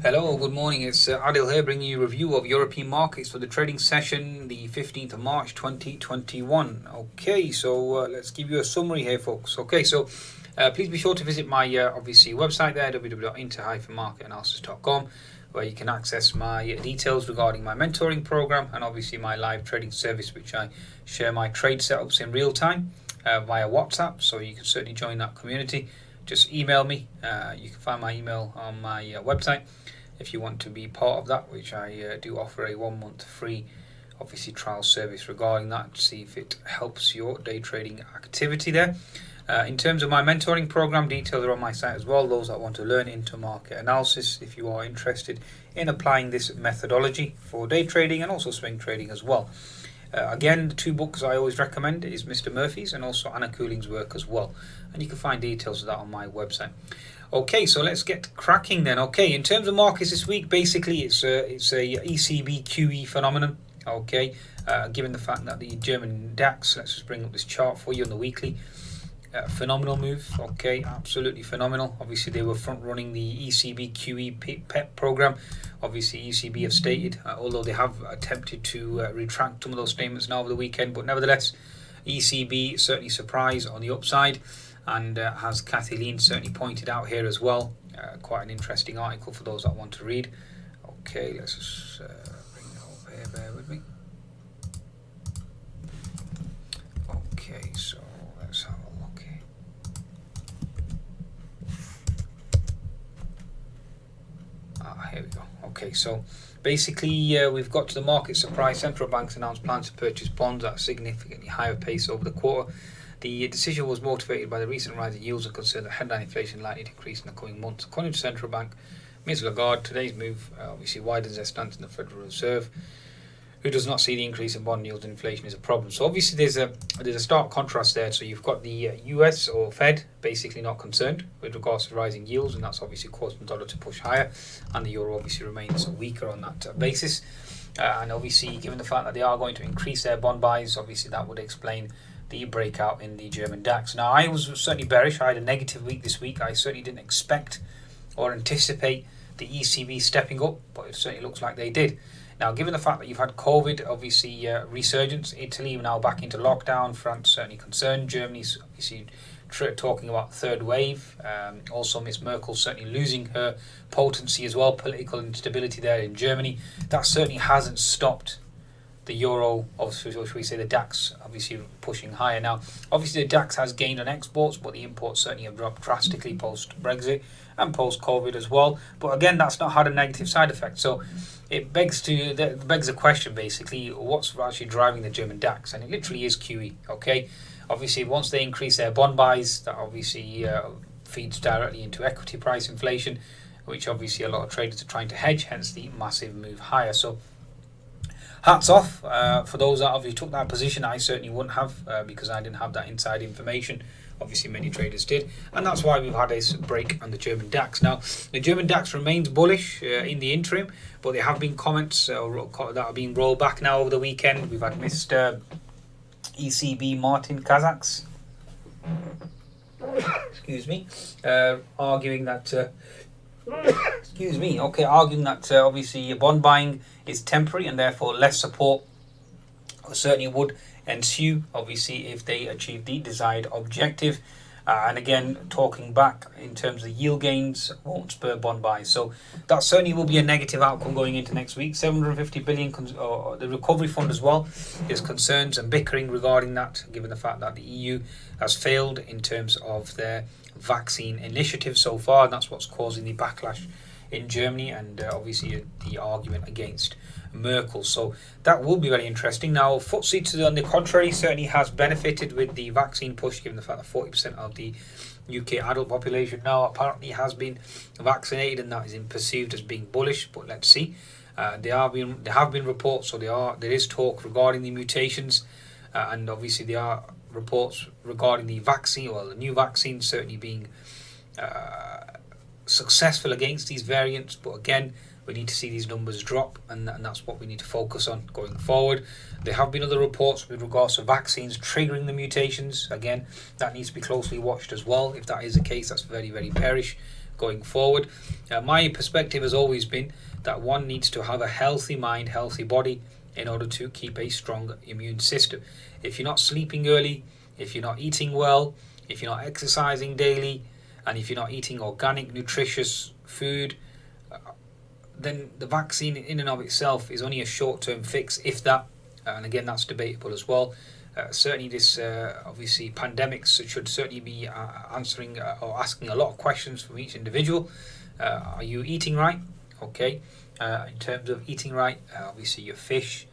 Hello, good morning. It's Adil here bringing you a review of European markets for the trading session, the 15th of March 2021. Okay, so let's give you a summary here, folks. Okay, so please be sure to visit my obviously website there, www.inter-marketanalysis.com, where you can access my details regarding my mentoring program and obviously my live trading service, which I share my trade setups in real time via WhatsApp. So you can certainly join that community. Just email me. You can find my email on my website if you want to be part of that, which I do offer a 1 month free obviously trial service regarding that to see if it helps your day trading activity there. In terms of my mentoring program, details are on my site as well. Those that want to learn into market analysis, if you are interested in applying this methodology for day trading and also swing trading as well. Again, the two books I always recommend is Mr. Murphy's and also Anna Cooling's work as well. And you can find details of that on my website. Okay, so let's get cracking then. Okay, in terms of markets this week, basically it's a ECB QE phenomenon. Okay, given the fact that the German DAX, let's just bring up this chart for you on the weekly. Phenomenal move. Okay, absolutely phenomenal. Obviously, they were front running the ECB QE PEP program. Obviously, ECB have stated, although they have attempted to retract some of those statements now over the weekend, but nevertheless, ECB certainly surprised on the upside. And as Kathy Lean certainly pointed out here as well, quite an interesting article for those that want to read. Okay, let's just bring it over here, bear with me. Okay, so let's have a look here. Here we go. Okay, so basically we've got to the market surprise. Central banks announced plans to purchase bonds at a significantly higher pace over the quarter. The decision was motivated by the recent rise in yields and concern that headline inflation likely to increase in the coming months. According to Central Bank, Ms. Lagarde, today's move obviously widens their stance in the Federal Reserve, who does not see the increase in bond yields and inflation as a problem. So obviously there's a stark contrast there. So you've got the US or Fed basically not concerned with regards to rising yields, and that's obviously causing the dollar to push higher, and the euro obviously remains weaker on that basis. And obviously, given the fact that they are going to increase their bond buys, obviously that would explain the breakout in the German DAX. Now, I was certainly bearish. I had a negative week this week. I certainly didn't expect or anticipate the ECB stepping up, but it certainly looks like they did. Now, given the fact that you've had COVID, obviously resurgence, Italy now back into lockdown, France certainly concerned, Germany's obviously talking about third wave. Also, Miss Merkel certainly losing her potency as well, political instability there in Germany. That certainly hasn't stopped the euro, obviously, should we say the DAX, obviously pushing higher. Now, obviously the DAX has gained on exports, but the imports certainly have dropped drastically post-Brexit and post-COVID as well. But again, that's not had a negative side effect. So it begs the question, basically, what's actually driving the German DAX? And it literally is QE, okay? Obviously, once they increase their bond buys, that obviously feeds directly into equity price inflation, which obviously a lot of traders are trying to hedge, hence the massive move higher. So hats off for those that obviously took that position. I certainly wouldn't have because I didn't have that inside information. Obviously, many traders did, and that's why we've had a break on the German DAX. Now, the German DAX remains bullish in the interim, but there have been comments that are being rolled back now over the weekend. We've had Mr. ECB Martin Kazaks, excuse me, arguing that obviously bond buying is temporary and therefore less support certainly would ensue, obviously, if they achieve the desired objective. And again, talking back in terms of yield gains won't spur bond buys. So that certainly will be a negative outcome going into next week. 750 billion, the recovery fund as well, there's concerns and bickering regarding that, given the fact that the EU has failed in terms of their vaccine initiative so far, and that's what's causing the backlash in Germany and obviously the argument against Merkel. So that will be very interesting. Now, FTSE on the contrary certainly has benefited with the vaccine push, given the fact that 40% of the UK adult population now apparently has been vaccinated, and that is perceived as being bullish. But let's see. There have been reports, so there is talk regarding the mutations, and obviously there are reports regarding the vaccine, or the new vaccine certainly being successful against these variants. But again, we need to see these numbers drop, and that's what we need to focus on going forward. There have been other reports with regards to vaccines triggering the mutations. Again, that needs to be closely watched as well. If that is the case, that's very, very bearish going forward. My perspective has always been that one needs to have a healthy mind, healthy body in order to keep a strong immune system. If you're not sleeping early, if you're not eating well, if you're not exercising daily, and if you're not eating organic, nutritious food, then the vaccine in and of itself is only a short-term fix, if that. And again, that's debatable as well. Certainly this obviously pandemics should certainly be answering or asking a lot of questions from each individual. Are you eating right? Okay. In terms of eating right, obviously your fish,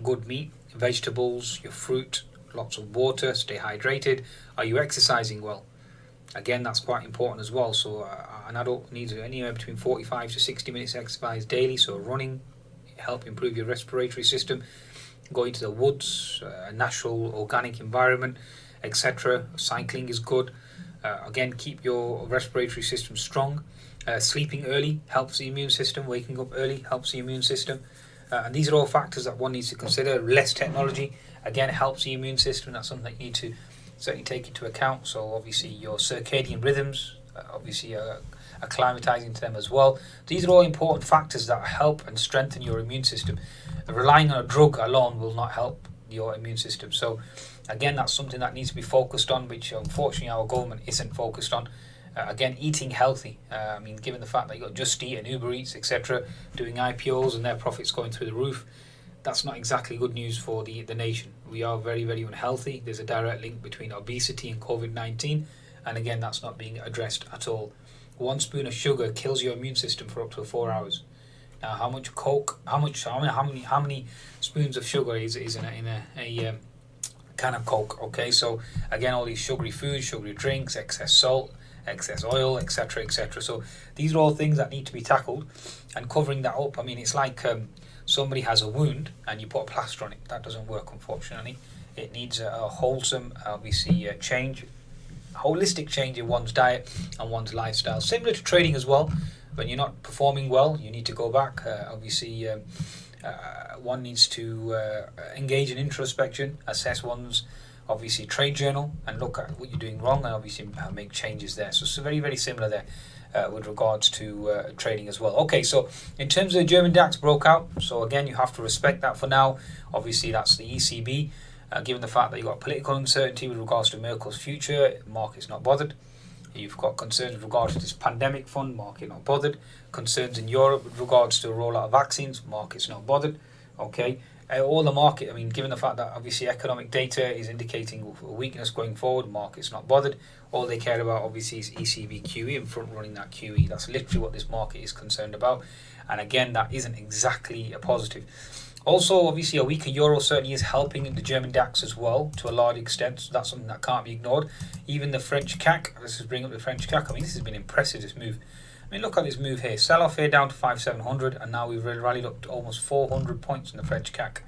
good meat, vegetables, your fruit, lots of water, stay hydrated. Are you exercising well? Again, that's quite important as well. So an adult needs anywhere between 45 to 60 minutes exercise daily. So running help improve your respiratory system. Going to the woods, a natural organic environment, etc. Cycling is good. Again, keep your respiratory system strong. Sleeping early helps the immune system. Waking up early helps the immune system. And these are all factors that one needs to consider. Less technology, again, helps the immune system. That's something that you need to certainly take into account. So obviously your circadian rhythms, obviously acclimatizing to them as well. These are all important factors that help and strengthen your immune system. Relying on a drug alone will not help your immune system. So again, that's something that needs to be focused on, which unfortunately our government isn't focused on. Again, eating healthy. I mean, given the fact that you've got Just Eat and Uber Eats, etc., doing IPOs and their profits going through the roof, that's not exactly good news for the nation. We are very, very unhealthy. There's a direct link between obesity and COVID-19, and again, that's not being addressed at all. 1 spoon of sugar kills your immune system for up to 4 hours. Now, how much Coke? How many spoons of sugar is in a can of Coke? Okay, so again, all these sugary foods, sugary drinks, excess salt, excess oil, etc., etc. So these are all things that need to be tackled, and covering that up. I mean, it's like somebody has a wound and you put a plaster on it. That doesn't work, unfortunately. It needs a wholesome, obviously, change, holistic change in one's diet and one's lifestyle. Similar to trading as well. When you're not performing well, you need to go back. Obviously, one needs to engage in introspection, assess one's obviously trade journal, and look at what you're doing wrong, and obviously make changes there. So it's very, very similar there with regards to trading as well. Okay, so in terms of the German DAX broke out, so again, you have to respect that for now. Obviously, that's the ECB. Given the fact that you've got political uncertainty with regards to Merkel's future, the market's not bothered. You've got concerns with regards to this pandemic fund, market not bothered. Concerns in Europe with regards to a rollout of vaccines, market's not bothered. Okay, all the market, I mean, given the fact that obviously economic data is indicating a weakness going forward, market's not bothered. All they care about obviously is ECB QE and front running that QE. That's literally what this market is concerned about. And again, that isn't exactly a positive. Also, obviously, a weaker euro certainly is helping in the German DAX as well, to a large extent. So that's something that can't be ignored. Even the French CAC, let's just bring up the French CAC. I mean, this has been impressive, this move. I mean, look at this move here. Sell off here down to 5,700, and now we've rallied up to almost 400 points in the French CAC.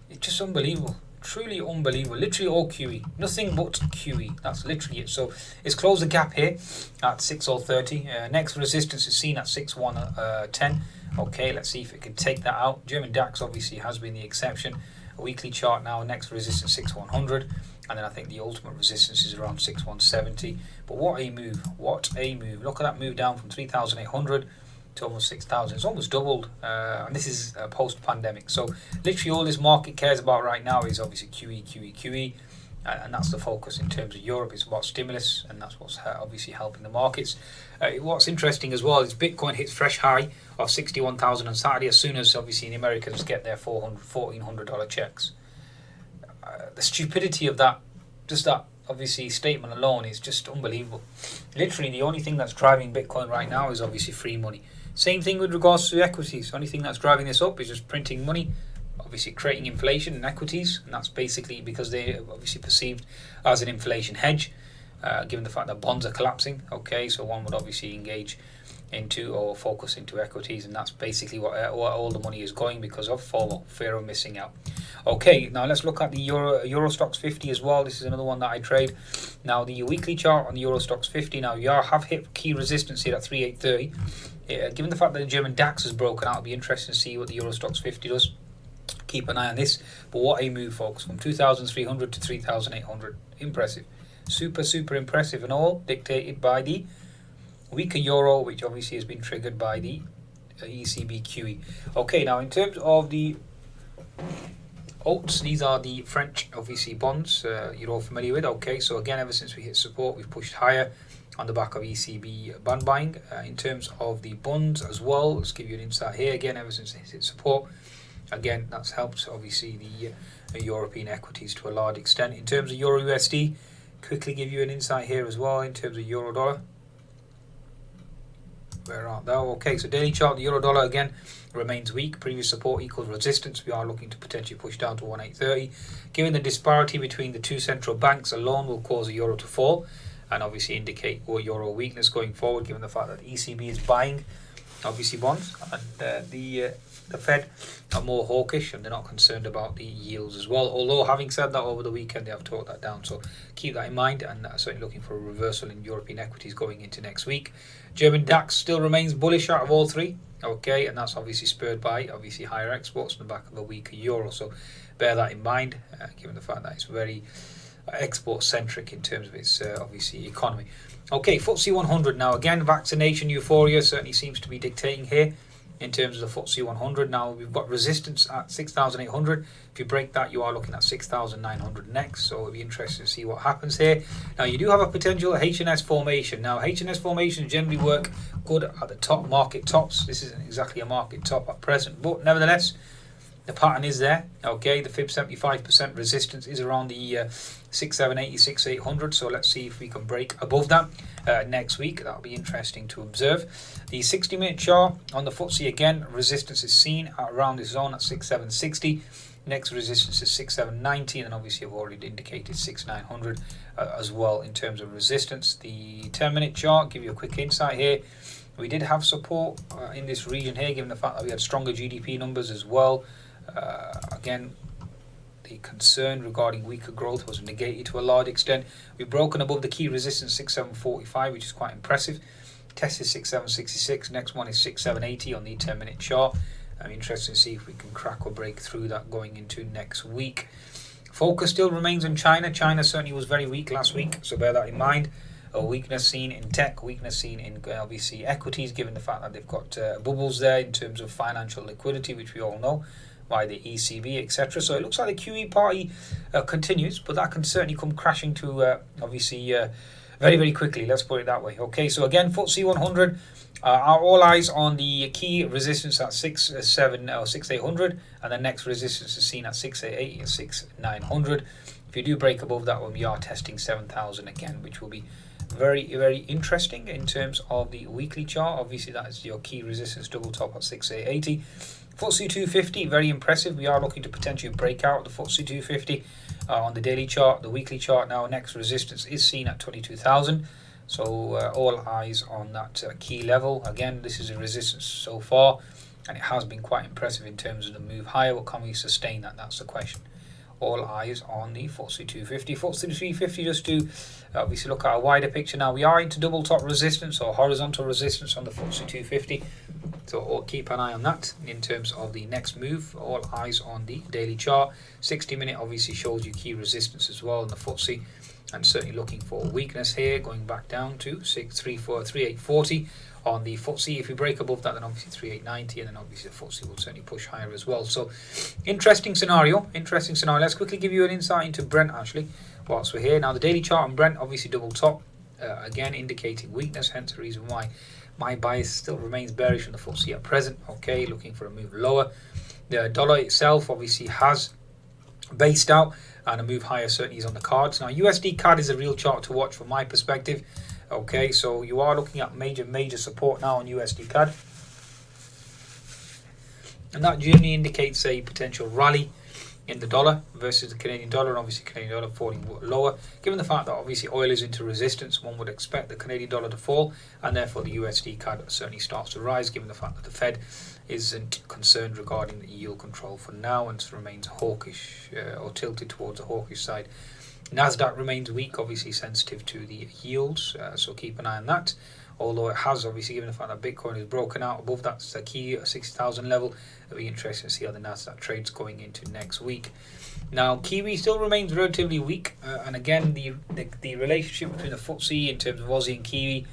It's just unbelievable. Truly unbelievable. Literally all QE. Nothing but QE. That's literally it. So it's closed the gap here at 6,030. Next resistance is seen at 6,110. Okay, let's see if it can take that out. German DAX obviously has been the exception. A weekly chart now, next resistance 6,100. And then I think the ultimate resistance is around 6,170. But what a move. What a move. Look at that move down from 3,800 to almost 6,000. It's almost doubled. And this is post-pandemic. So literally all this market cares about right now is obviously QE. And that's the focus in terms of Europe. It's about stimulus, and that's what's obviously helping the markets. What's interesting as well is Bitcoin hits fresh high of 61,000 on Saturday, as soon as obviously the Americans get their $1,400 checks. The stupidity of that, just that obviously statement alone, is just unbelievable. Literally the only thing that's driving Bitcoin right now is obviously free money. Same thing with regards to equities. The only thing that's driving this up is just printing money, obviously creating inflation in equities, and that's basically because they're obviously perceived as an inflation hedge, given the fact that bonds are collapsing. Okay, so one would obviously engage into or focus into equities, and that's basically what all the money is going because of FOMO, fear of missing out. Okay, now let's look at the Euro Stoxx 50 as well. This is another one that I trade. Now the weekly chart on the Euro Stoxx 50, now you have hit key resistance here at 3,830. Given the fact that the German DAX has broken out, it'll be interesting to see what the Euro Stoxx 50 does. Keep an eye on this. But what a move, folks, from 2,300 to 3,800. Impressive. Super impressive, and all dictated by the weaker euro, which obviously has been triggered by the ECB QE. Okay, now in terms of the these are the French obviously bonds you're all familiar with. Okay, so again, ever since we hit support, we've pushed higher on the back of ECB bond buying. In terms of the bonds as well, let's give you an insight here. Again, ever since it hit support, again, that's helped obviously the European equities to a large extent. In terms of Euro USD, quickly give you an insight here as well in terms of Euro dollar. Where are they? Okay, so daily chart, the Euro dollar again remains weak. Previous support equals resistance. We are looking to potentially push down to 1.830. Given the disparity between the two central banks alone will cause the euro to fall and obviously indicate euro weakness going forward, given the fact that the ECB is buying obviously bonds and the Fed are more hawkish and they're not concerned about the yields as well. Although having said that, over the weekend they have talked that down, so keep that in mind, and certainly looking for a reversal in European equities going into next week. German DAX still remains bullish out of all three, okay, and that's obviously spurred by obviously higher exports on the back of a weaker euro, so bear that in mind, given the fact that it's very export centric in terms of its obviously economy. Okay, FTSE 100 now. Again, vaccination euphoria certainly seems to be dictating here in terms of the FTSE 100. Now we've got resistance at 6,800. If you break that, you are looking at 6,900 next, so it'll be interesting to see what happens here. Now you do have a potential H&S formation. Now H&S formations generally work good at the top market tops. This isn't exactly a market top at present, but nevertheless the pattern is there. Okay, the fib 75% resistance is around the 6780, 6800, so let's see if we can break above that next week. That'll be interesting to observe. The 60-minute chart on the FTSE, again, resistance is seen at around this zone at 6760. Next resistance is 6790, and then obviously I've already indicated 6900 as well in terms of resistance. The 10-minute chart, give you a quick insight here. We did have support in this region here, given the fact that we had stronger GDP numbers as well. Again, the concern regarding weaker growth was negated to a large extent. We've broken above the key resistance 6745, which is quite impressive. Tested 6766. Next one is 6780 on the 10-minute chart. I'm interested to see if we can crack or break through that going into next week. Focus still remains on China. China certainly was very weak last week, so bear that in mind. A weakness seen in tech, weakness seen in obviously equities, given the fact that they've got bubbles there in terms of financial liquidity, which we all know by the ECB, etc. So it looks like the QE party continues, but that can certainly come crashing to obviously very, very quickly. Let's put it that way. Okay, so again, FTSE 100 are all eyes on the key resistance at 6800, and the next resistance is seen at 688 and 6900. If you do break above that one, we are testing 7000 again, which will be very, very interesting in terms of the weekly chart. Obviously, that is your key resistance double top at 6880. FTSE 250, very impressive. We are looking to potentially break out the FTSE 250 on the daily chart. The weekly chart now, next resistance is seen at 22,000. So all eyes on that key level. Again, this is a resistance so far, and it has been quite impressive in terms of the move higher. What can we sustain that? That's the question. All eyes on the FTSE 250. FTSE 350, just to obviously look at a wider picture now. We are into double top resistance or horizontal resistance on the FTSE 250. So keep an eye on that in terms of the next move. All eyes on the daily chart. 60-minute obviously shows you key resistance as well in the FTSE. And certainly looking for weakness here, going back down to 3840 on the FTSE. If we break above that, then obviously 3890, and then obviously the FTSE will certainly push higher as well. So interesting scenario. Let's quickly give you an insight into Brent actually whilst we're here. Now the daily chart on Brent obviously double top, again indicating weakness, hence the reason why my bias still remains bearish on the FTSE at present. Okay, looking for a move lower. The dollar itself obviously has based out, and a move higher certainly is on the cards. Now USD CAD is a real chart to watch from my perspective. Okay, so you are looking at major support now on USD CAD, and that generally indicates a potential rally in the dollar versus the Canadian dollar, and obviously Canadian dollar falling lower. Given the fact that obviously oil is into resistance, one would expect the Canadian dollar to fall, and therefore the USD CAD certainly starts to rise, given the fact that the Fed isn't concerned regarding the yield control for now and remains hawkish or tilted towards the hawkish side. Nasdaq remains weak, obviously sensitive to the yields, so keep an eye on that. Although it has obviously, given the fact that Bitcoin is broken out above that key 60,000 level, it'll be interesting to see how the Nasdaq trades going into next week. Now Kiwi still remains relatively weak, and again the relationship between the FTSE in terms of Aussie and Kiwi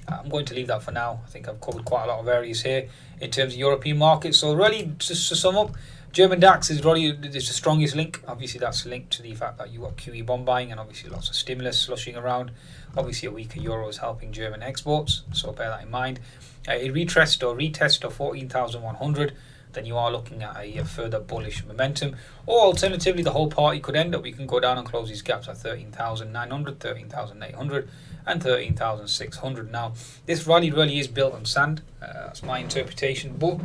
I'm going to leave that for now. I think I've covered quite a lot of areas here in terms of European markets. So really, just to sum up, German DAX is the strongest link. Obviously, that's linked to the fact that you got QE bond buying and obviously lots of stimulus slushing around. Obviously, a weaker euro is helping German exports, so bear that in mind. A retest of 14,100, then you are looking at a further bullish momentum. Or alternatively, the whole party could end up, we can go down and close these gaps at 13,900, 13,800 and 13,600. Now, this rally really is built on sand. That's my interpretation. But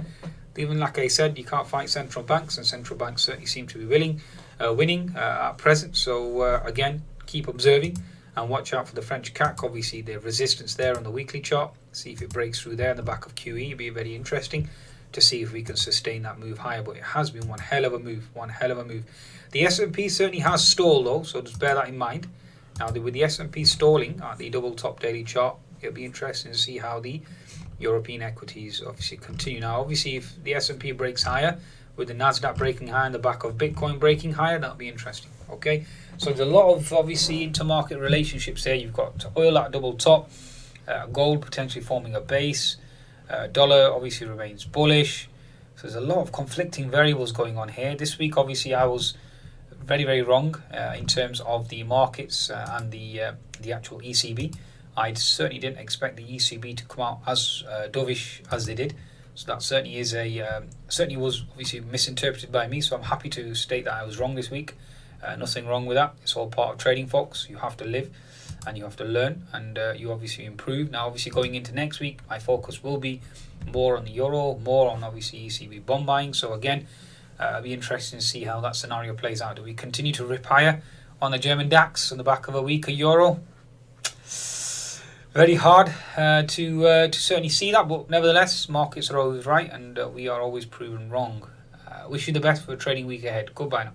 even like I said, you can't fight central banks, and central banks certainly seem to be winning at present. So again, keep observing and watch out for the French CAC. Obviously, the resistance there on the weekly chart. See if it breaks through there in the back of QE. It'll be very interesting to see if we can sustain that move higher. But it has been one hell of a move. The S&P certainly has stalled though, so just bear that in mind. Now, with the S&P stalling at the double top daily chart, it'll be interesting to see how the European equities obviously continue. Now, obviously, if the S&P breaks higher, with the Nasdaq breaking higher and the back of Bitcoin breaking higher, that'll be interesting. Okay, so there's a lot of obviously intermarket relationships there. You've got oil at double top, gold potentially forming a base, dollar obviously remains bullish. So there's a lot of conflicting variables going on here. This week, obviously, I was very, very wrong in terms of the markets and the actual ECB. I certainly didn't expect the ECB to come out as dovish as they did. So that certainly is certainly was obviously misinterpreted by me. So I'm happy to state that I was wrong this week. Nothing wrong with that. It's all part of trading, folks. You have to live and you have to learn, and you obviously improve. Now, obviously, going into next week, my focus will be more on the euro, more on obviously ECB bond buying. So again, it'll be interesting to see how that scenario plays out. Do we continue to rip higher on the German DAX on the back of a weaker euro? Very hard to certainly see that, but nevertheless, markets are always right, and we are always proven wrong. Wish you the best for a trading week ahead. Goodbye now.